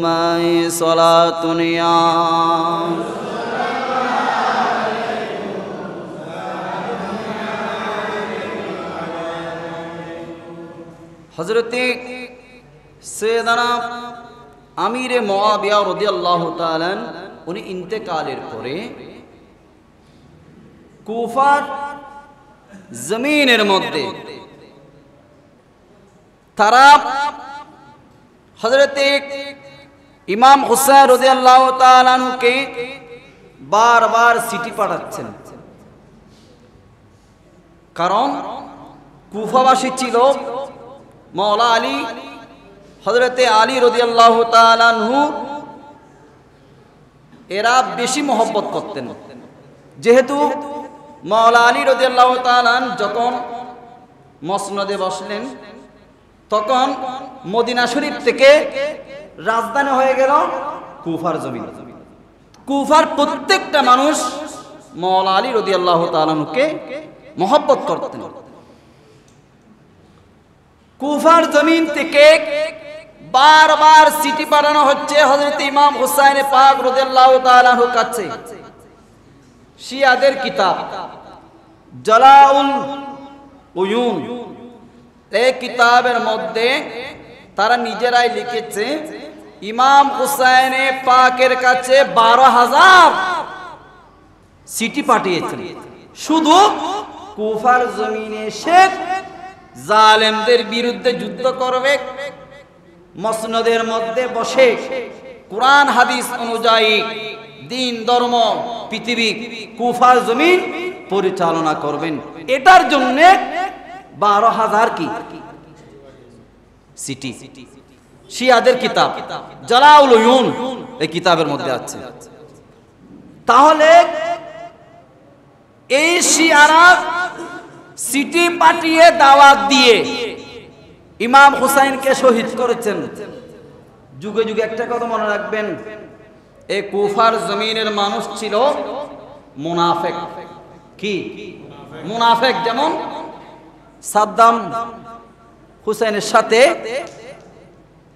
মাই সালাতুন ইয়া হযরতে সৈয়দনা আমিরে মুআবিয়া রাদিয়াল্লাহু তাআলা উনি ইন্তেকালের পরে কুফার জমিনের মধ্যে তারা হযরতে ইমাম হুসাইন রাদিয়াল্লাহু তাআলা কে বারবার চিঠি পাঠাচ্ছেন, কারণ কুফাবাসী ছিল মাওলা আলী, হযরতে আলী রাদিয়াল্লাহু তাআলা আনহু, এরা বেশি মহব্বত করতেন। যেহেতু মাওলা আলী রাদিয়াল্লাহু তাআলা যখন মসনদে বসলেন, তখন মদিনা শরীফ থেকে রাজধানী হয়ে গেল কুফার জমিন। কুফার প্রত্যেকটা মানুষ মাওলা আলী রাদিয়াল্লাহু তাআলা আনহুকে মহব্বত করতেন। কুফার জমিন থেকে বারবার চিঠি পাঠানো হচ্ছে হযরত ইমাম হুসাইন পাক রাদিয়াল্লাহু তাআলা আনহুর কাছে। শিয়াদের কিতাব জালাউল উয়ুন, এই কিতাবের মধ্যে তারা নিজেরাই লিখেছে ইমাম হুসাইন পাকের কাছে 12,000 চিঠি পাঠিয়েছেন, শুধু কুফার জমিনে এসে জালেমদের বিরুদ্ধে যুদ্ধ করবে, মসনদের মধ্যে বসে কোরআন হাদিস অনুযায়ী দিন ধর্ম পৃথিবী কুফার জমিন পরিচালনা করবেন। এটার জন্য 12,000 কি চিঠি। শিয়াদের কিতাব জালাউল উয়ুন এই কিতাবের মধ্যে আছে। তাহলে এই শিয়ারা চিঠি পাঠিয়ে দাওয়াত দিয়ে ইমাম হুসাইনকে শহীদ করেছেন। যুগে যুগে একটা কথা মনে রাখবেন, এই কুফার জমিনের মানুষ ছিল মুনাফিক। কি মুনাফিক? যেমন সাদ্দাম হুসাইনের সাথে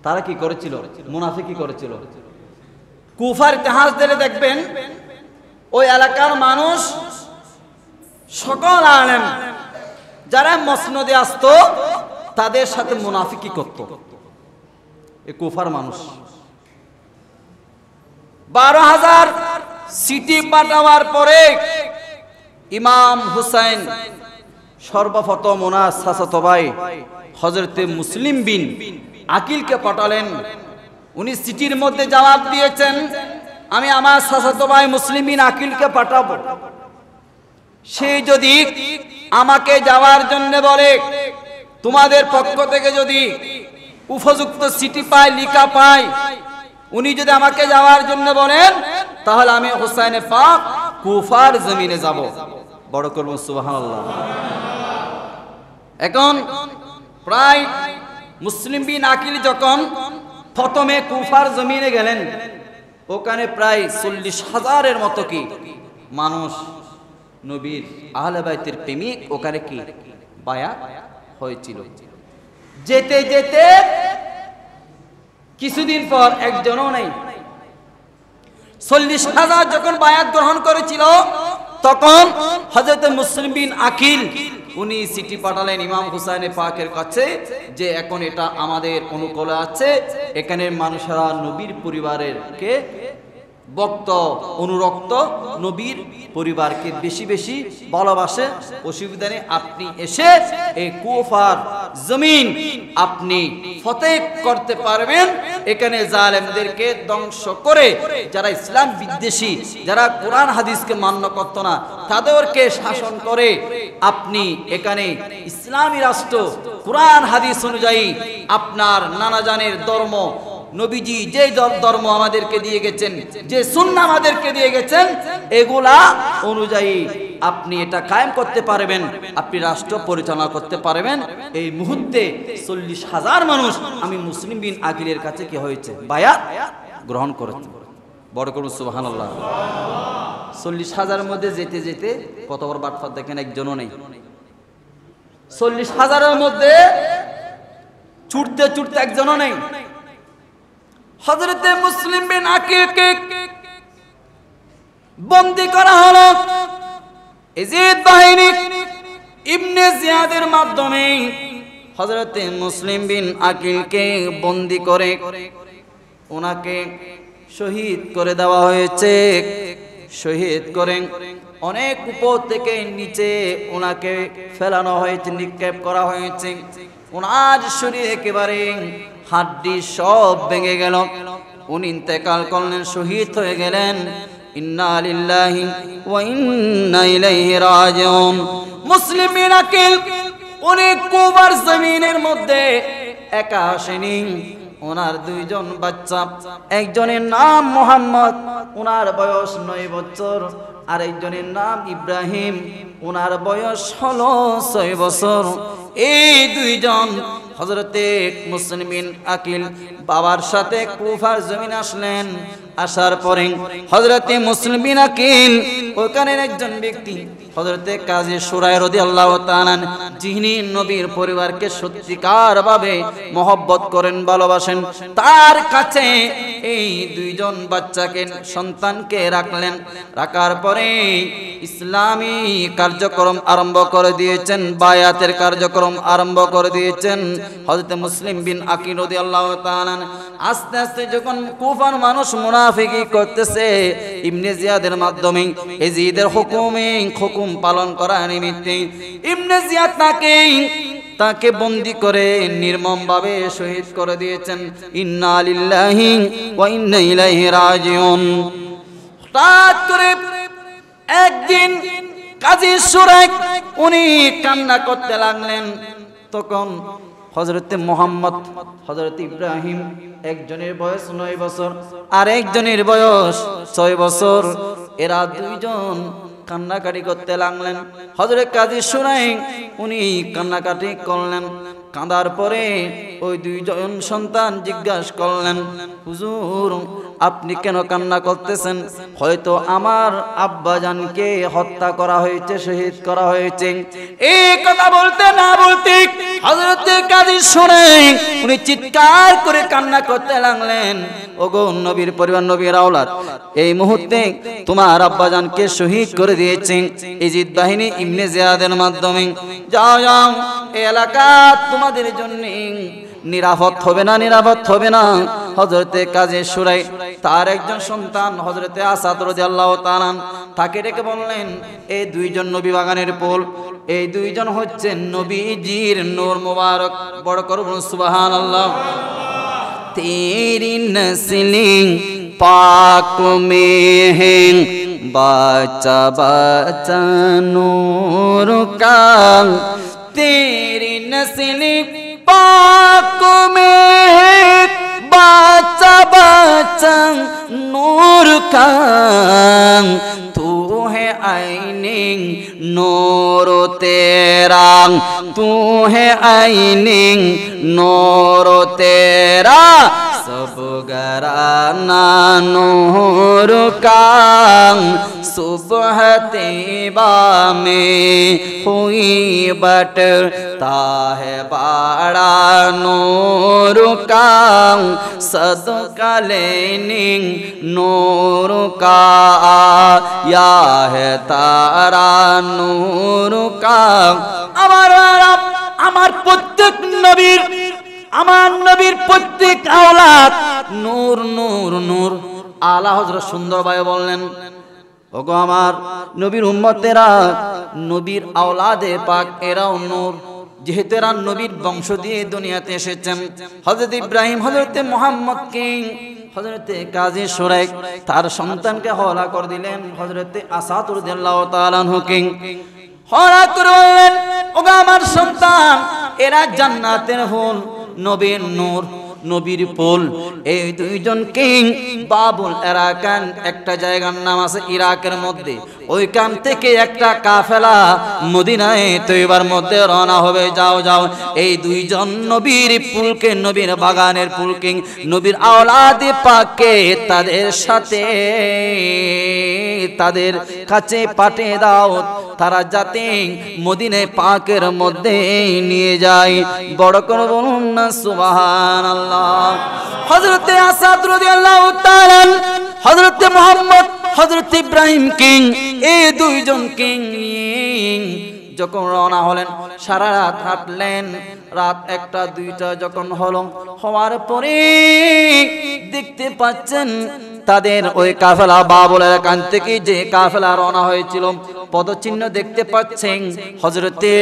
তারা কি করেছিল? মুনাফিকি করেছিল। কুফার ইতিহাস দিলে দেখবেন ওই এলাকার মানুষ সকল আলেম যারা মসনদে আসতো তাদের সাথে মুনাফিকি করত। এই কুফার মানুষ 12,000 চিঠি পাঠাবার পরে ইমাম হুসাইন সর্বপ্রথম ওনার চাচাতো ভাই হযরতে মুসলিম বিন আকিলকে পাঠালেন। উনি চিঠির মধ্যে জবাব দিয়েছেন, আমি আমার চাচাতো ভাই মুসলিম বিন আকিলকে পাঠাবো, সে যদি আমাকে যাওয়ার জন্য বলে, তোমাদের পক্ষ থেকে যদি উপযুক্ত চিঠি পাই, লিখা পাই, উনি যদি আমাকে যাওয়ার জন্য বলেন, তাহলে আমি হুসাইন পাক কুফার জমিনে যাব। বড় করব সুবহানাল্লাহ। এখন প্রায় মুসলিম বিন আকিল যখন প্রথমে কুফার জমিনে গেলেন, ওখানে প্রায় 40,000-এর মতো কি মানুষ নবীর আহলে বাইতের প্রেমিক ওখানে কি বায়াত হয়েছিল। যেতে যেতে কিছুদিন পর একজনও নাই। 40,000 যখন বায়াত গ্রহণ করেছিল, তখন হযরত মুসলিম বিন আকিল উনি চিঠি পাঠালেন ইমাম হুসাইন পাকের কাছে যে এখন এটা আমাদের অনুকূলে আছে, এখানের মানুষেরা নবীর পরিবারের কে ভক্ত অনুরক্ত, নবীর পরিবারকে বেশি বেশি ভালোবাসে, অসুবিধা নেই, আপনি এসে এই কুফার জমিন আপনি ফতেহ করতে পারবেন। এখানে জালেমদেরকে ধ্বংস করে যারা ইসলাম বিদ্বেষী, যারা কোরআন হাদিসকে মান্য করত না, তাদেরকে শাসন করে আপনি এখানে ইসলামী রাষ্ট্র কোরআন হাদিস অনুযায়ী আপনার নানা জানের ধর্ম, নবীজি যে ধর্ম আমাদেরকে দিয়ে গেছেন, যে সুন্নাহ আমাদেরকে দিয়ে গেছেন, এগুলা অনুযায়ী আপনি এটা কায়েম করতে পারবেন, আপনি রাষ্ট্র পরিচালনা করতে পারবেন। এই মুহূর্তে 40,000 মানুষ আমি মুসলিম বিন আকিলের কাছে কি হয়েছে বায়াত গ্রহণ করেছে। বড় করুন সুবহানাল্লাহ। 40,000-এর মধ্যে যেতে যেতে কত বড় বাটফার দেখেন, একজনও নেই। 40,000-এর মধ্যে ছুটতে ছুটতে একজনও নেই। হযরতে মুসলিম বিন আকিলকে বন্দী করা হলো ইয়াজিদ বাহিনী ইবনে জিয়াদের মাধ্যমে। হযরতে মুসলিম বিন আকিলকে বন্দী করে ওনাকে শহীদ করে দেওয়া হয়েছে। শহীদ করে অনেক উপর থেকে নিচে ওনাকে ফেলানো হয়েছে, নিক্ষেপ করা হয়েছে। ওনার শরীর একেবারে হাড্ডি সব ভেঙে গেল। উনি ইন্তেকাল করলেন, শহীদ হয়ে গেলেন। ইন্না লিল্লাহি ওয়া ইন্না ইলাইহি রাজিউন। মুসলিম বিন আকিল উনি কুবার জমিনের মধ্যে একা আসেনি, ওনার দুইজন বাচ্চা, একজনের নাম মোহাম্মদ, ওনার বয়স 9 বছর, আর একজনের নাম ইব্রাহিম, ওনার বয়স হলো 6 বছর। এই দুইজন হযরতে মুসলিম বিন আকিল বাবার সাথে কুফার জমিন আসলেন। আসার পরে হযরতে মুসলিম বিন আকিল ওখানের একজন ব্যক্তি হযরতে কাজী শুরাই রাদিয়াল্লাহু তাআলা, যিনি নবীর পরিবারকে সত্যিকার ভাবে মহব্বত করেন, ভালোবাসেন, তার কাছে এই দুইজন বাচ্চাকে, সন্তানকে রাখলেন। রাখার পরে ইসলামী কার্যক্রম আরম্ভ করে দিয়েছেন, বায়াতের কার্যক্রম আরম্ভ করে দিয়েছেন হযরতে মুসলিম বিন আকিল রাদিয়াল্লাহু তাআলা। আস্তে আস্তে যখন কুফার মানুষ মুনাফিকি করতেছে, ইবনে জিয়াদের মাধ্যমে ইয়াজিদের হুকুম পালন করা নিমিত্তে ইবনে জিয়াদ তাকে বন্দী করে নির্মমভাবে শহীদ করে দিয়েছেন। ইন্না লিল্লাহি ওয়া ইন্না ইলাইহি রাজিউন। হঠাৎ করে একদিন কাজী শুরাইক উনি কান্না করতে লাগলেন। তখন হযরতে মুহাম্মদ, হযরত ইব্রাহিম, একজনের বয়স 9 বছর আর একজনের বয়স 6 বছর, এরা দুইজন কান্নাকাটি করতে লাগলেন। হযরত কাজী শুরাইক উনি কান্নাকাটি করলেন। কাঁদার পরে ওই দুইজন সন্তান জিজ্ঞাসা করলেন, হুজুর আপনি কেন কান্না করতেছেন? হয়তো আমার আব্বাজানকে হত্যা করা হয়েছে, শহীদ করা হয়েছে। এই কথা বলতে না বলতে হযরত কাজী শুরাইক উনি চিৎকার করে কান্না করতে লাগলেন, ওগো নবীর পরিবার, নবীর আওলাদ, এই মুহূর্তে তোমার আব্বাজানকে শহীদ করে দিয়েছে ইয়াজিদ বাহিনী ইবনে জিয়াদের মাধ্যমে। যাও যাও, এই এলাকা তোমাদের জন্য নিরাপদ হবে না, নিরাপদ হবে না। হযরতে কাজী শুরাইক তার একজন সন্তান হযরতে আসাদ রাদিয়াল্লাহু তাআলা তাকে ডেকে বললেন, এই দুইজন নবী বাগানের ফুল, এই দুইজন হচ্ছেন নবীজির নূর মুবারক। বড় করে বলুন সুবহানাল্লাহ। तेरी नस्लें पाक में है, बच्चा बच्चा नूर का। तेरी नस्लें पाक में है, बच्चा बच्चा नूर का। तू है आईने नूर तेरा, तू है आईने नूर तेरा। सब घराना नूर का, सुबह तैबा में हुई बटता है बड़ा नूर का। सदका लेने नूर का या है तारा नूर का। আমার প্রত্যেক নবীর, আমার নবীর প্রত্যেক আওলাদ নূর নূর নূর। আলা হযরত সুন্দরভাবে বললেন, ওগো আমার নবীর উম্মতেরা, নবীর আওলাদে পাক এরাও নূর। যেহেতু এরা নবীর বংশ দিয়ে দুনিয়াতে এসেছেন। হযরত ইব্রাহিম হযরতে মুহাম্মদকে হযরতে কাজী শুরাইক তার সন্তানকে হওয়ালা করে দিলেন হযরতে আসাদ রাদিয়াল্লাহু তাআলা আনহুকে। হওয়ালা করে বললেন, ওগো আমার সন্তান, এরা জান্নাতের ফুল, নবীর নূর, নবীর ফুল। এই দুইজনকে বাবুল ইরাকান, একটা জায়গার নাম আছে ইরাকের মধ্যে, ওইখান থেকে একটা কাফেলা মদিনায় তৈবার মধ্যে রওনা হবে। যাও যাও, এই দুইজন নবীর পুলকে, নবীর বাগানের পুলকে, নবীর আওলাদে পাককে তাদের সাথে তাদের কাছে পাঠিয়ে দাও, তারা যাতে মদিনায় পাকের মধ্যে নিয়ে যায়। বড় করে বলুন না সুবহানাল্লাহ। হযরতে আসাদ রাদিয়াল্লাহু তাআলা, হযরতে মুহাম্মদ, হযরতে ইব্রাহিম কিং, এই দুইজন কিং যখন রওনা হলেন, সারা রাত হাঁটলেন। রাত 1টা 2টা যখন হওয়ার পরে দেখতে পাচ্ছেন তাদের ওই কাফেলা বাবুলের কান থেকে যে কাফেলা রওনা হয়েছিল, পদচিহ্ন দেখতে পাচ্ছেন। হযরতে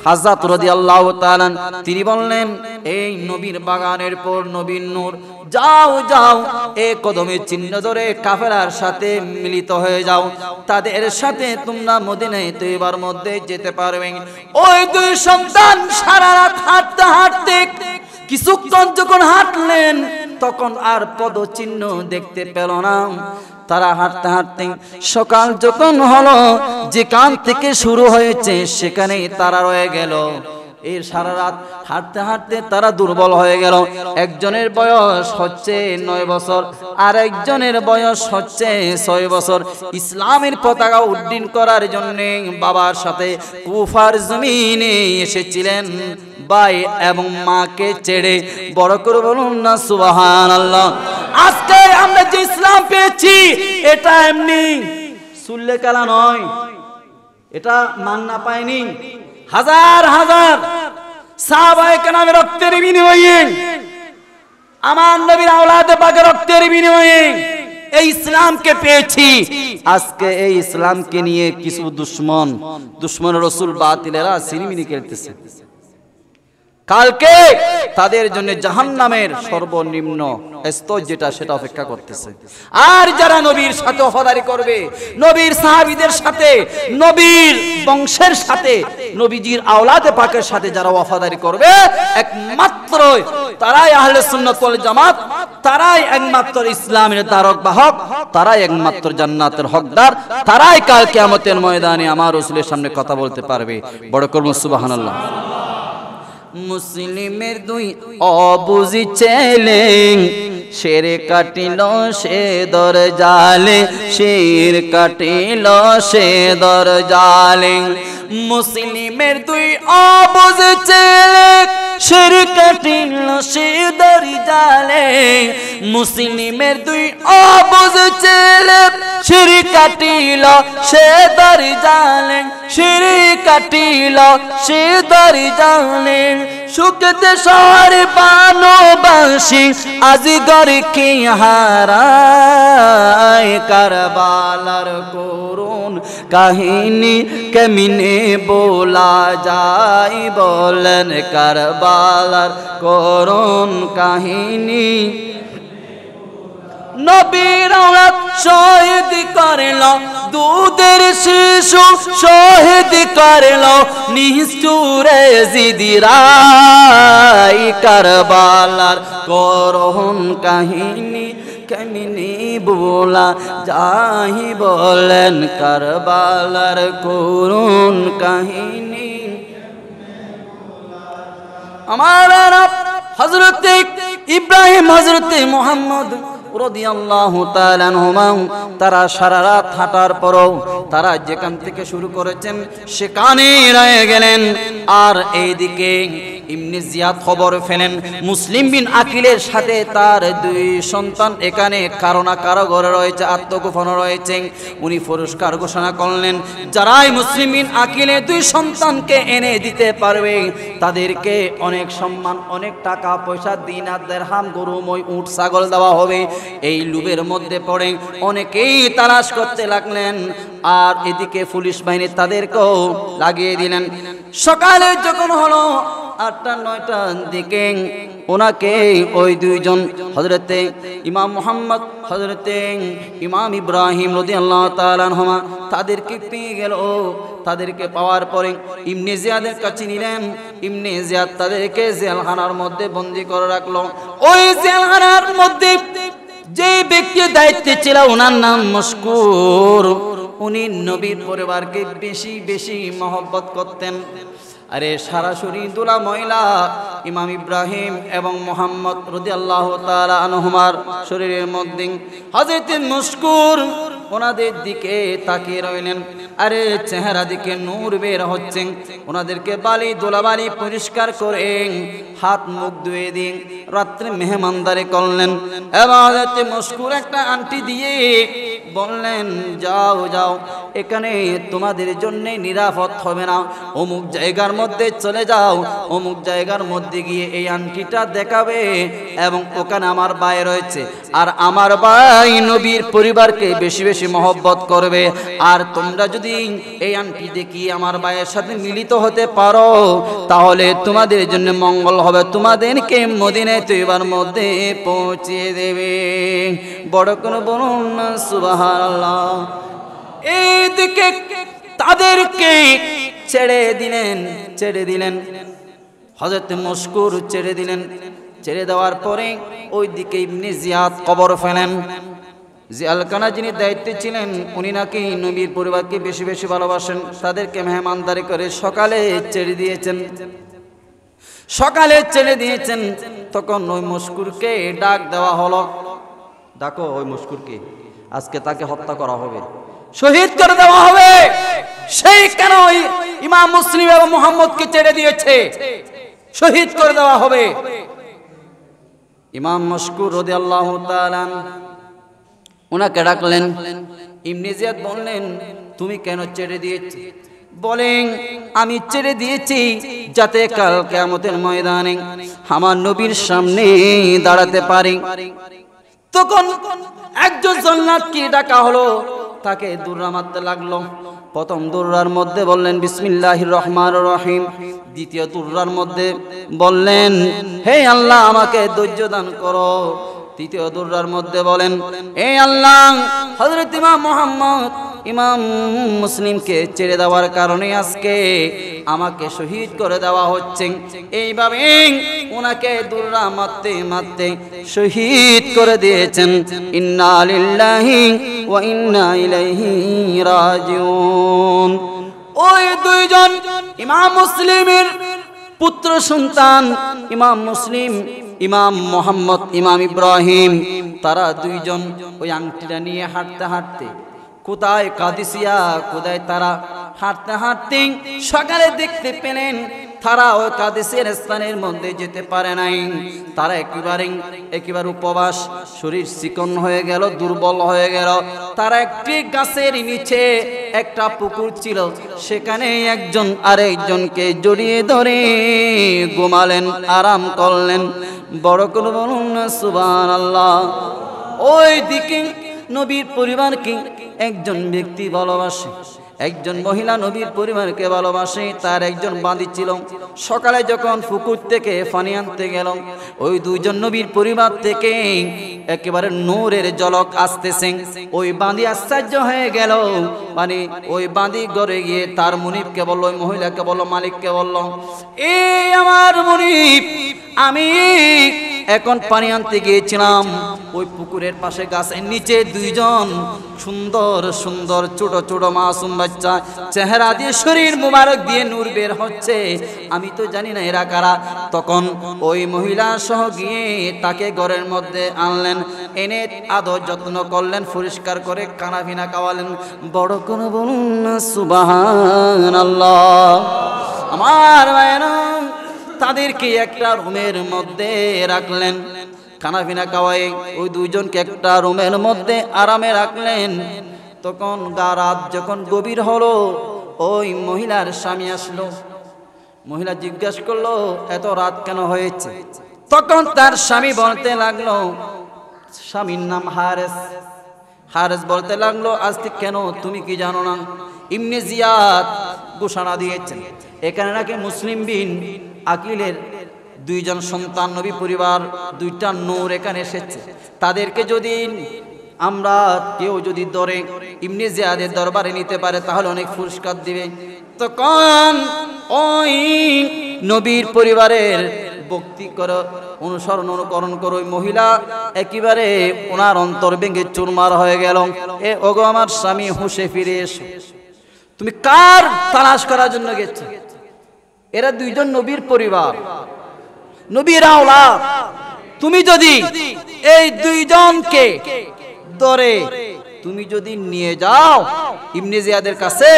হযরত রাদিয়াল্লাহু তাআলা তিনি বললেন, এই নবীর বাগানের পর নবীর নূর, যাও যাও, এই কদমের চিহ্ন ধরে কাফেলার সাথে মিলিত হয়ে যাও, তাদের সাথে তোমরা মদিনায় তৈবার মধ্যে যেতে পারবে। ওই দুই সন্তান সারা রাত হাঁটতে হাঁটতে কিছুক্ষণ যখন হাঁটলেন, তখন আর পদচিহ্ন দেখতে পেল না। তারা হাঁটতে হাঁটতে সকাল যখন হলো, যেখান থেকে শুরু হয়েছে সেখানেই তারা রয়ে গেল। এই সারা রাত হাঁটতে হাঁটতে তারা দুর্বল হয়ে গেল। একজনের বয়স হচ্ছে 9 বছর, আর একজনের বয়স হচ্ছে 6 বছর। ইসলামের পতাকা উড্ডীন করার জন্য বাবার সাথে কুফার জমিনে এসেছিলেন, ভাই এবং মাকে ছেড়ে। বড় করে বলুন না সুবহানাল্লাহ। আজকে আমরা যে ইসলাম পেয়েছি, এটা এমনি সুল্লে কালা নয়, এটা মান্না পায়নি। হাজার হাজার সাহাবায়ে কেরামের রক্তের বিনিময়ে, আমার নবীর আওলাদে পাকের রক্তের বিনিময়ে এই ইসলামকে পেয়েছি। আজকে এই ইসলামকে নিয়ে কিছু দুশ্মন রসুল বাতিলেরা সিনেমিনি খেলতেছে। কালকে তাদের জন্য জাহান্নামের সর্বনিম্ন স্তর যেটা, সেটা অপেক্ষা করতেছে। আর যারা নবীর সাথে ওফাদারি করবে, নবীর সাহাবীদের সাথে, নবীর বংশের সাথে, নবীজির আওলাদে পাকের সাথে যারা ওফাদারি করবে, একমাত্র তারাই আহলে সুন্নাত ওয়াল জামাত, তারাই একমাত্র ইসলামের ধারক বাহক, তারাই একমাত্র জান্নাতের হকদার, তারাই কাল কিয়ামতের ময়দানে আমার রাসূলের সামনে কথা বলতে পারবে। বড় করুন সুবহানাল্লাহ। মুসলিমের দুই অবুঝি ছেলে, শের কাটিল সে দর জালে, শের কাটিল সে দর জালে। মুসলিমের দুই অবুঝ ছেলে, শের কাটিল সে দর জালে। মুসলিমের দুই অবুঝ ছেলে, শের কাটিল সে দর জালে, শের কাটিল সে দর জালে। সুখতে সর বানবাসী আজিগর কি হারায়, কারবালার করুণ কাহিনী কেমনে বলা যায়, বলেন কারবালার করুণ কাহিনী। নবীর আওলাদ শহীদ করল, দুধের শিশু শহীদ করল, নিষ্ঠুরে জিদিরাই, কারবালার করুণ কাহিনী কেমনে বলা যায়, বলেন কারবালার করুণ কাহিনী। আমার হযরতে ইব্রাহিম, হযরতে মুহাম্মদ রাদিয়াল্লাহু তাআলা আনহুমা, তারা সারা রাত হাঁটার পরও তারা যেখান থেকে শুরু করেছেন সেখানে রয়ে গেলেন। আর এইদিকে ইবনে জিয়াদ খবর ফেলেন, মুসলিম বিন আকিলের সাথে তার দুই সন্তান এখানে কারো না কারো ঘরে রয়েছে, আত্মগোপন রয়েছে। উনি পুরস্কার ঘোষণা করলেন, যারাই মুসলিম বিন আকিলের দুই সন্তানকে এনে দিতে পারবে তাদেরকে অনেক সম্মান, অনেক টাকা পয়সা, দিনার দিরহাম, গরু, মই, উট, ছাগল দেওয়া হবে। এই লোভের মধ্যে পড়ে অনেকেই তালাশ করতে লাগলেন। আর এদিকে পুলিশ বাহিনী তাদেরকেও লাগিয়ে দিলেন। সকালে যখন হলো 8টা-9টার দিকে ওনাকে ওই দুইজন হযরতে ইমাম মুহাম্মদ, হযরতে ইমাম ইব্রাহিম রাদিয়াল্লাহু তাআলা আনহুমা তাদেরকে পেয়ে গেল। তাদেরকে পাওয়ার পরে ইবনে জিয়াদের কাছে নিলেন। ইবনে জিয়াদ তাদেরকে জেলখানার মধ্যে বন্দী করে রাখলো। ওই জেলখানার মধ্যে যে ব্যক্তি দায়িত্বে ছিল ওনার নাম মশকুর। উনি নবীর পরিবারকে বেশি বেশি মহব্বত করতেন। আরে সরাসরি দুলা মহিলা ইমাম ইব্রাহিম এবং মোহাম্মদ রাদিয়াল্লাহু তাআলা আনহুমার শরীরের মধ্যে হযরত মশকুর ওনাদের দিকে তাকিয়ে রইলেন। আরে চেহারা দিকে নূর বের হচ্ছে। ওনাদেরকে বালি দোলাবালি পরিষ্কার করে হাত মুখ ধুয়ে দিন রাত্রে মেহমানদারি করলেন। এবং হযরত মশকুর একটা আংটি দিয়ে বললেন, যাও যাও, এখানে তোমাদের জন্য নিরাপদ হবে না, অমুক জায়গার মধ্যে চলে যাও, অমুক জায়গার মধ্যে গিয়ে এই আংটিটা দেখাবে এবং ওখানে আমার ভাই রয়েছে, আর আমার ভাই নবীর পরিবারকে বেশি বেশি মহব্বত করবে, আর তোমরা যদি এই আংটি দেখিয়ে আমার ভাইয়ের সাথে মিলিত হতে পারো তাহলে তোমাদের জন্য মঙ্গল হবে, তোমাদেরকে মদিনায় তৈবার মধ্যে পৌঁছে দেবে। বড় কোনো বলুন না সুবহানাল্লাহ। এইদিকে তাদেরকে ছেড়ে দিলেন হযরত মশকুর ছেড়ে দিলেন। ছেড়ে দেওয়ার পরে ওইদিকে ইবনে জিয়াদ কবর ফেলেন। জিয়ালকানা যিনি দায়িত্বে ছিলেন উনি নাকি নবীর পরিবারকে বেশি বেশি ভালোবাসেন, তাদেরকে মেহমানদারি করে সকালে ছেড়ে দিয়েছেন। তখন ওই মশকুরকে ডাক দেওয়া হলো, ডাকো ওই মশকুরকে, আজকে তাকে হত্যা করা হবে, শহীদ করে দেওয়া হবে। সেই কেন ইমাম মুসলিম এবং মুহাম্মদকে ছেড়ে দিয়েছে, শহীদ করে দেওয়া হবে। ইমাম মশকুর রাদিয়াল্লাহু তাআলা ওনাকে ডাকলেন। ইবনে জিয়াদ বললেন, তুমি কেন ছেড়ে দিয়েছো? বলেন, আমি ছেড়ে দিয়েছি যাতে কাল কিয়ামতের ময়দানে আমার নবীর সামনে দাঁড়াতে পারি। তখন একজন জান্নাতকে ডাকা হলো, তাকে দুররা মারতে লাগলো। প্রথম দুররার মধ্যে বললেন বিসমিল্লাহির রহমানির রহিম, দ্বিতীয় দুররার মধ্যে বললেন হে আল্লাহ আমাকে ধৈর্য দান করো, তৃতীয় দুররার মধ্যে বলেন হে আল্লাহ হযরত ইমাম মুসলিমকে ছেড়ে দেওয়ার কারণে আজকে আমাকে শহীদ করে দেওয়া হচ্ছে। এইভাবে ওনাকে দুররা মারতে মারতে শহীদ করে দিয়েছেন। ইন্না লিল্লাহি ওয়া ইন্না ইলাইহি রাজিউন। ওই দুইজন ইমাম মুসলিমের পুত্র সন্তান ইমাম মুসলিম, ইমাম মোহাম্মদ, ইমাম ইব্রাহিম, তারা দুইজন ওই আংটিটা নিয়ে হাঁটতে হাঁটতে কোথায় কাদিসিয়া, কোথায় তারা হাঁটতে হাঁটতে সকালে দেখতে পেলেন তারা ওই কাদিসের স্থানের মধ্যে যেতে পারে নাই। তারা একেবারে উপবাস, শরীর চিকন হয়ে গেল, দুর্বল হয়ে গেল। তারা একটি গাছের নিচে একটা পুকুর ছিল, সেখানে একজন আরেকজনকে জড়িয়ে ধরে ঘুমালেন, আরাম করলেন। বড় করে বলুন না সুবহানাল্লাহ। ওই দিকে নবীর পরিবারকে একজন ব্যক্তি ভালোবাসে, একজন মহিলা নবীর পরিবারকে ভালোবাসে, তার একজন বাঁধি ছিল। সকালে যখন পুকুর থেকে পানি আনতে গেল, ওই দুইজন নবীর পরিবার থেকে একেবারে নূরের ঝলক আসতেছে। ওই বাঁধি আশ্চর্য হয়ে গেল, মানে ওই বাঁধি ঘরে গিয়ে তার মুনিবকে বলল, ওই মহিলাকে বলল, মালিককে বলল, এই আমার মুনিব, আমি এখন পানি আনতে গিয়েছিলাম, ওই পুকুরের পাশে গাছের নিচে দুইজন সুন্দর সুন্দর ছোট ছোট মাসুম বাচ্চা, চেহারা দিয়ে শরীর মুবারক দিয়ে নূর বের হচ্ছে, আমি তো জানি না এরা কারা। তখন ওই মহিলা সহ গিয়ে তাকে ঘরের মধ্যে আনলেন, এনে আদর যত্ন করলেন, পরিষ্কার করে খানাপিনা খাওয়ালেন। বড় করে বলুন না সুবহানাল্লাহ। আমার ভাইরা, তাদেরকে একটা রুমের মধ্যে রাখলেন, খানাপিনা খাওয়াই ওই দুইজনকে একটা রুমের মধ্যে আরামে রাখলেন। তখন রাত যখন গভীর হলো, ওই মহিলার স্বামী আসলো। মহিলা জিজ্ঞাসা করলো, এত রাত কেন হয়েছে? তখন তার স্বামী বলতে লাগলো, স্বামীর নাম হারেস বলতে লাগলো, আজকে কেন তুমি কি জানো না? ইবনে জিয়াদ ঘোষণা দিয়েছেন এখানে নাকি মুসলিম বিন আকিলের দুইজন সন্তান, নবী পরিবার, দুইটা নূর এখানে এসেছে। তাদেরকে যদি আমরা কেউ যদি ধরে ইবনে জিয়াদের দরবারে নিতে পারে তাহলে অনেক পুরস্কার দিবে। তখন ওই নবীর পরিবারের ভক্তি করো অনুসরণ অনুকরণ করো। ওই মহিলা একেবারে ওনার অন্তর ভেঙে চুরমার হয়ে গেল। এ ওগো আমার স্বামী, হুঁশে ফিরে এসো। তুমি কার তালাশ করার জন্য গেছো? এরা দুইজন নবীর পরিবার, নবীর আওলাদ। তুমি যদি এই দুইজনকে ধরে তুমি যদি নিয়ে যাও ইবনে জিয়াদের কাছে,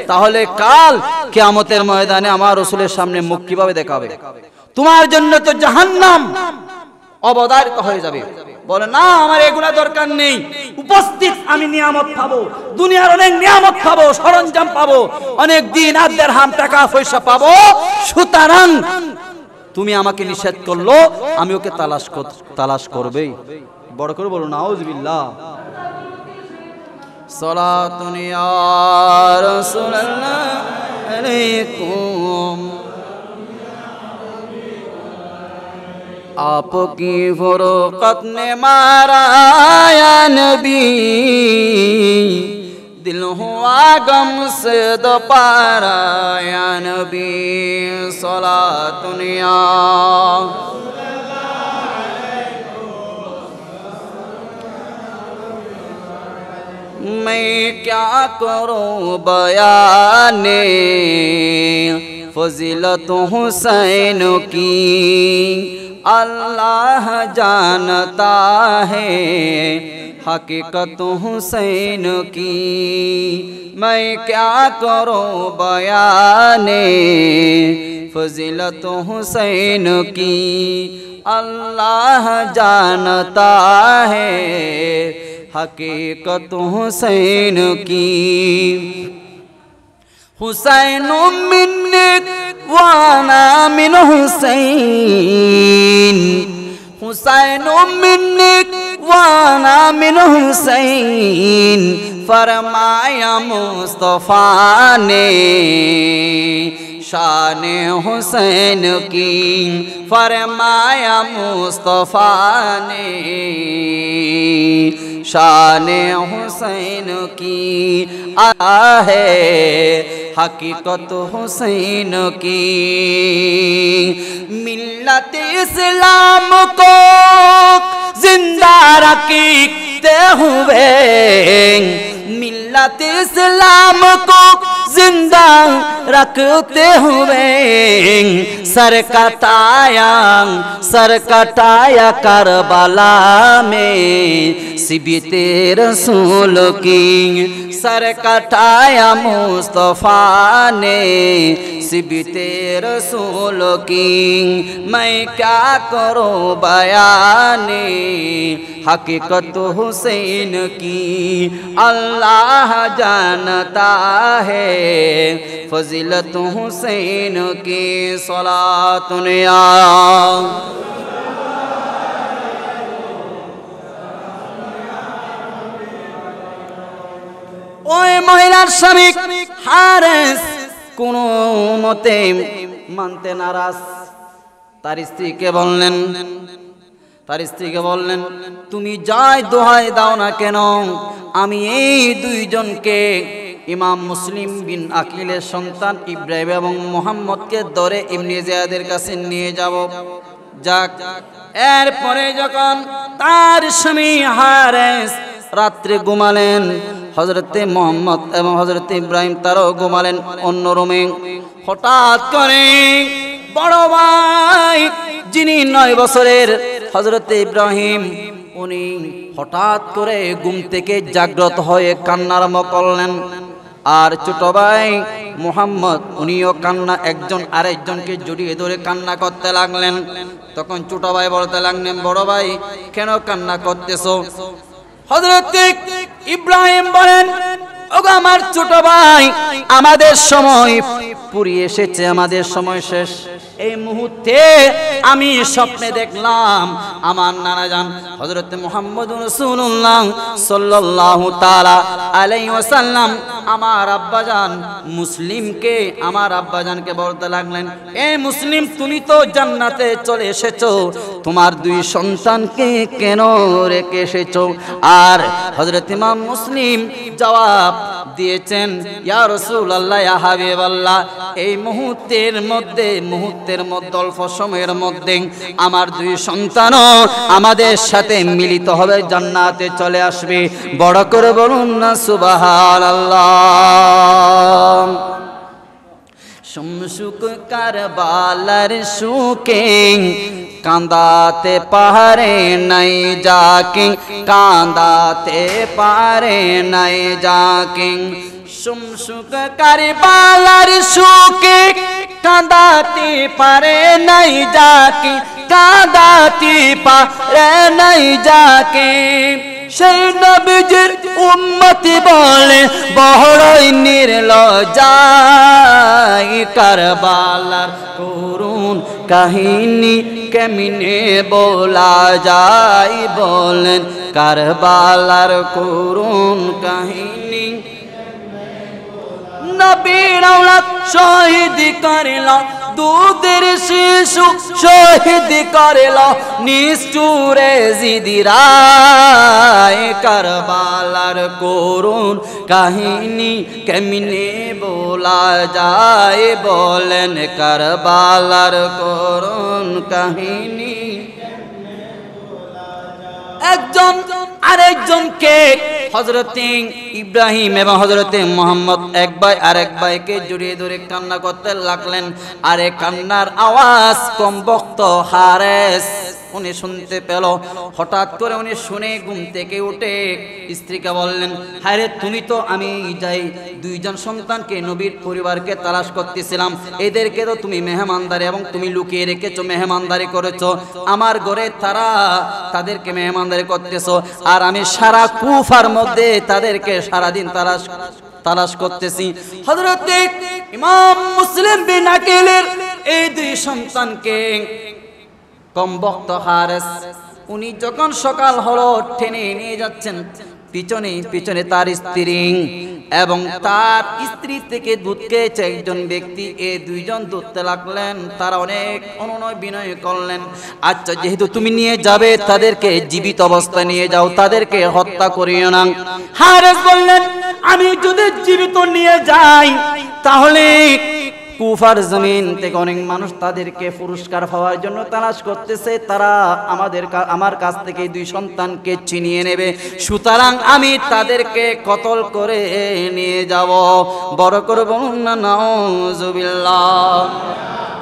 তাহলে কাল কিয়ামতের ময়দানে আমার রাসূলের সামনে মুখ কিভাবে দেখাবে? তোমার জন্য তো জাহান্নাম অবধারিত হয়ে যাবে। বলে না, আমার এগুলা দরকার নেই, উপস্থিত আমি নিয়ামত পাবো, দুনিয়ার অনেক নিয়ামত পাবো, সরঞ্জাম পাবো, অনেক দিন আর দিরহাম টাকা পয়সা পাবো, সুতরাং তুমি আমাকে নিষেধ করলো, আমি ওকে তালাশ করবেই। বড় করে বলো নাউজুবিল্লাহ। সালাতুন ইয়া রাসূলুল্লাহ আলাইকুম, आपकी फुरकत ने मारा या नबी, दिल हुआ गम से दोबारा या नबी। सलातुन या मैं क्या करूं बयाने फजीलत हुसैन की, अल्लाह जानता है हकीकत हुसैन की। मैं क्या करूं बयाने फजीलत हुसैन की, अल्लाह जानता है हकीकत हुसैन की। हुसैन मिन्नी वाना मिन हुसैन, हुसैन मिन्नी वाना मिन हुसैन, फरमाया मुस्तफा ने शान हुसैन की, फरमाया मुस्तफा ने शान हुसैन की। है हकीकत हुसैन की। मिल्लत इस्लाम को जिंदा रखते हुए, मिल्लत इस्लाम को जिंदा रखते हुए, सर कटाया करबला में सिबते रसूल की, सर कटाया मुस्तफा ने सिबते रसूल की। मैं क्या करूं बयाने हकीकत हुसैन की, अल्लाह जानता है फजीलत हुसैन की। सलातुन या ওই মহিলার স্বামী হারেস কোনো মতে মানতে নারাজ। তার স্ত্রীকে বললেন তুমি যাই দোহাই দাও না কেন, আমি এই দুইজনকে ইমাম মুসলিম বিন আকিলের সন্তান ইব্রাহিম এবং মুহাম্মদকে ধরে ইবনে জিয়াদের কাছে নিয়ে যাব। যাক, এরপরে যখন তার স্বামী হারেস রাত্রে ঘুমালেন, হযরতে মুহাম্মদ এবং হযরতে ইব্রাহিম তারাও ঘুমালেন অন্য রুমে। হঠাৎ করে বড় ভাই যিনি 9 বছরের হযরতে ইব্রাহিম, উনি হঠাৎ করে ঘুম থেকে জাগ্রত হয়ে কান্না আরম্ভ করলেন। আর ছোট ভাই মুহাম্মদ উনিও কান্না, একজন আরেকজনকে জড়িয়ে ধরে কান্না করতে লাগলেন। তখন ছোট ভাই বলতে লাগলেন, বড় ভাই কেন কান্না করতেছো? হযরত ইব্রাহিম বলেন, ওগো আমার ছোট ভাই, আমাদের সময় ফুরিয়ে এসেছে, আমাদের সময় শেষ। এই মুহূর্তে আমি স্বপ্নে দেখলাম আমার নানাজান হযরত মুহাম্মদুর রাসূলুল্লাহ সাল্লাল্লাহু তাআলা আলাইহি ওয়াসাল্লাম আমার আব্বাজান মুসলিমকে, আমার আব্বাজানকে বলতে লাগলেন, এ মুসলিম, তুমি তো জান্নাতে চলে এসেছো, তোমার দুই সন্তানকে কেন রেখে এসেছো? আর হযরত ইমাম মুসলিম জবাব দিয়েছেন, ইয়া রাসূলুল্লাহ, ইয়া হাবিবাল্লাহ, এই মুহূর্তের মধ্যে অল্প সময়ের মধ্যে আমার দুই সন্তানও আমাদের সাথে মিলিত হবে, জান্নাতে চলে আসবে। বড় করে বলুন না সুবহানাল্লাহ। সুখ কারবালার সুখে কাঁদাতে পারে নাই যাকে, কাঁদাতে পারে নাই যাকে। সুখ কারবালার সুখে কাঁদাতে পারে নাই যাকে, কাঁদাতে পারে নাই যাকে। সেই নবীজির উম্মতি বলে বড়ই নির্লজ্জাই, কারবালার করুণ কাহিনী কেমনে বলা যায় বলেন, কারবালার করুণ কাহিনী। নবীর আওলাদ শহীদ করিল, দুধের শিশু শহীদ করিল, নিষ্ঠুরে জিদিরা। কারবালার করুণ কাহিনী কেমনে বলা যায় বলেন, কারবালার করুণ কাহিনী। একজন আরেকজনকে, হযরতে ইব্রাহিম এবং হযরতে মুহাম্মদ এক ভাই আরেক ভাইকে জড়িয়ে ধরে কান্না করতে লাগলেন। আরে কান্নার আওয়াজ কমবক্ত হারেস উনি শুনতে পেল। হঠাৎ করে উনি শুনে ঘুম থেকে উঠে স্ত্রীকে বললেন, হায়রে, তুমি তো আমি যাই দুইজন সন্তানকে, নবীর পরিবারকে তালাশ করতেছিলাম, এদেরকে তো তুমি মেহমানদারি এবং তুমি লুকিয়ে রেখেছো, মেহমানদারি করেছো আমার ঘরে, তাদেরকে মেহমানদারি করতেছো, আর আমি সারা কুফার মধ্যে তাদেরকে সারাদিন তালাশ করতেছি। হযরতে ইমাম মুসলিম বিন আকিলের এই দুই সন্তানকে কমবক্ত হারেস উনি যখন সকাল হলো টেনে নিয়ে যাচ্ছেন, পিছনে তার স্ত্রী এবং তার স্ত্রী থেকে দুধ খেয়েছে একজন ব্যক্তি, এই দুইজন দুধতে লাগলেন। তারা অনেক অনুনয় বিনয় করলেন, আচ্ছা যেহেতু তুমি নিয়ে যাবে, তাদেরকে জীবিত অবস্থায় নিয়ে যাও, তাদেরকে হত্যা করিও না। হারেস বললেন, আমি যদি জীবিত নিয়ে যাই তাহলে কুফার জমিন থেকে অনেক মানুষ তাদেরকে পুরস্কার পাওয়ার জন্য তালাশ করতেছে, তারা আমার কাছ থেকে দুই সন্তানকে ছিনিয়ে নেবে, সুতরাং আমি তাদেরকে কতল করে নিয়ে যাব। বড় করে বলুন না নাউজুবিল্লাহ।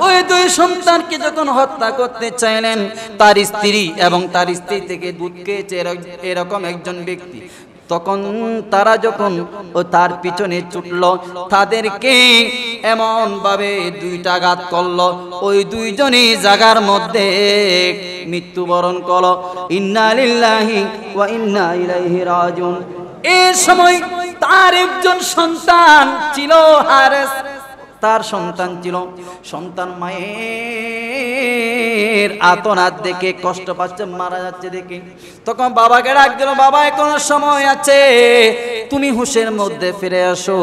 ওই দুই সন্তানকে যখন হত্যা করতে চাইলেন, তার স্ত্রী এবং তার স্ত্রী থেকে দুধ খেয়েছে এরকম একজন ব্যক্তি, তখন তারা যখন তার পিছনে ছুটল, তাদেরকে এমন ভাবে দুইটা আঘাত করলো, ওই দুইজনই জায়গার মধ্যে মৃত্যুবরণ করলো। ইন্না লিল্লাহি ওয়া ইন্না ইলাইহি রাজিউন। এই সময় তার একজন সন্তান ছিল, হারেস, তার সন্তান ছিল। সন্তান মায়ের আতনাদ দেখে, কষ্ট পাচ্ছে, মারা যাচ্ছে দেখে তখন বাবাকে ডাক দিল, বাবা এখনো সময় আছে, তুমি হুঁশের মধ্যে ফিরে আসো,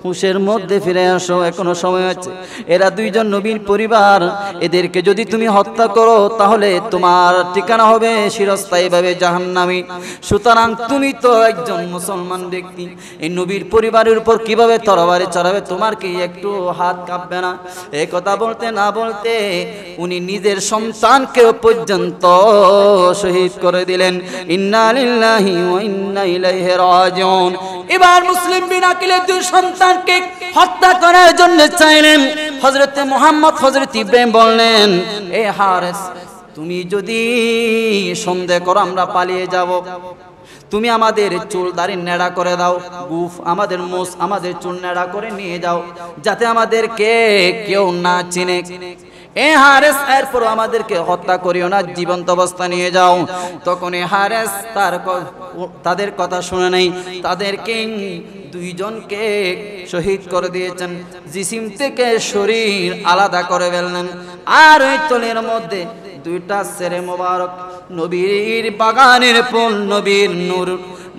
হুঁশের মধ্যে ফিরে আসো, এখনো সময় আছে। এরা দুইজন নবীর পরিবার, এদেরকে যদি তুমি হত্যা করো তাহলে তোমার ঠিকানা হবে চিরস্থায়ীভাবে জাহান্নামী। সুতরাং তুমি তো একজন মুসলমান ব্যক্তি, এই নবীর পরিবারের উপর কিভাবে তরবারি চড়াবে, তোমার কি একটু হাত কাঁপবে না? এই কথা বলতে না বলতে উনি নিজের সন্তানকে পর্যন্ত শহীদ করে দিলেন। ইন্না লিল্লাহি ওয়া ইন্না ইলাইহি রাজিউন। এবার মুসলিম বিন আকিলের দুই সন্তানকে হত্যা করার জন্য চাইলেন। হযরতে মুহাম্মদ, হযরত ইব্রাহিম বললেন, এ হারেস, তুমি যদি সন্দেহ করো আমরা পালিয়ে যাব, তুমি আমাদের চুল দাড়ি নেড়া করে দাও, গুফ আমাদের মোষ, আমাদের চুল নেড়া করে নিয়ে যাও, যাতে আমাদেরকে কেউ না চিনে। এ হারেস, এরপর আমাদেরকে হত্যা করিও না, জীবন্ত অবস্থা নিয়ে যাও। তখন এ হারেস তাদের কথা শুনে নাই, তাদেরকে দুইজনকে শহীদ করে দিয়েছেন, জিসিম থেকে শরীর আলাদা করে ফেললেন। আর ওই তলের মধ্যে দুইটা ছেলে মোবারক, নবীর বাগানের ফুল, নবীর নূর,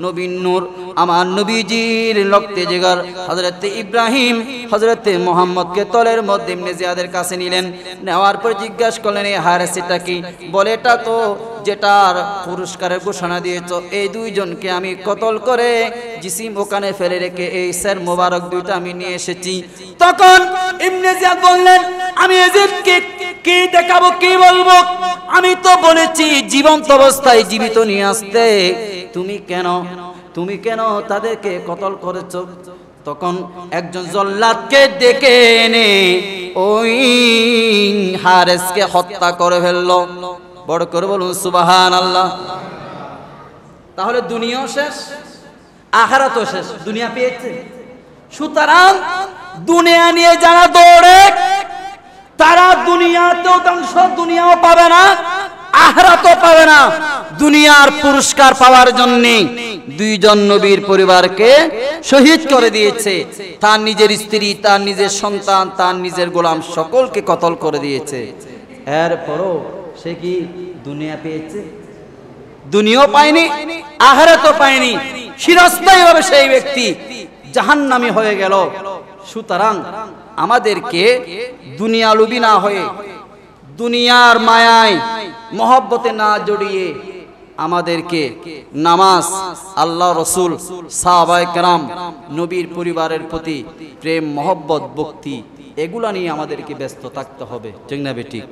নবীর নূর আমার নবীজির রক্তে জিগার হযরত ইব্রাহিম হযরত মুহাম্মদকে তলের মধ্যে ইবনে জিয়াদের কাছে নিলেন। নেওয়ার পর জিজ্ঞাসা করলেন, এই হারেস এটা কি? বলে, এটা তো যেটার পুরস্কারের ঘোষণা দিয়েছো, এই দুইজনকে আমি কতল করে জিসিম ওখানে ফেলে রেখে এই স্যার মোবারক দুইটা আমি নিয়ে এসেছি। তখন ইবনে জিয়াদ বললেন, আমি এজিদকে কি দেখাবো, কি বলবো? আমি তো বলেছি জীবন্ত অবস্থায় জীবিত নিয়ে আসতে, তুমি কেন তাদেরকে কতল করেছো? তখন একজন জল্লাদকে ডেকে এনে ওই হারেসকে হত্যা করে ফেললো। বড় করে বলুন সুবহানাল্লাহ। তাহলে দুনিয়াও শেষ, আখিরাতও শেষ, দুনিয়া পেয়েছে। সুতরাং দুনিয়া নিয়ে যারা দৌড়ে তারা দুনিয়াতেও ধ্বংস, দুনিয়াও পাবে না, আখিরাতও পাবে না। দুনিয়ার পুরস্কার পাওয়ার জন্য দুইজন নবীর পরিবারকে শহীদ করে দিয়েছে, তার নিজের স্ত্রী, তার নিজের সন্তান, তার নিজের গোলাম সকলকে কতল করে দিয়েছে। এরপরও সে কি দুনিয়া পেয়েছে? দুনিয়াও পায়নি, আখিরাতও পায়নি। চিরস্থায়ীভাবে সেই ব্যক্তি জাহান্নামী হয়ে গেল। সুতরাং আমাদেরকে দুনিয়া লোভী না হয়ে, দুনিয়ার মায়ায় মহব্বতে না জড়িয়ে আমাদেরকে নামাজ, আল্লাহ রসুল, সাহাবায়ে কেরাম, নবীর পরিবারের প্রতি প্রেম, মহব্বত, ভক্তি, এগুলা নিয়ে আমাদেরকে ব্যস্ত থাকতে হবে। ঠিক না বেঠিক?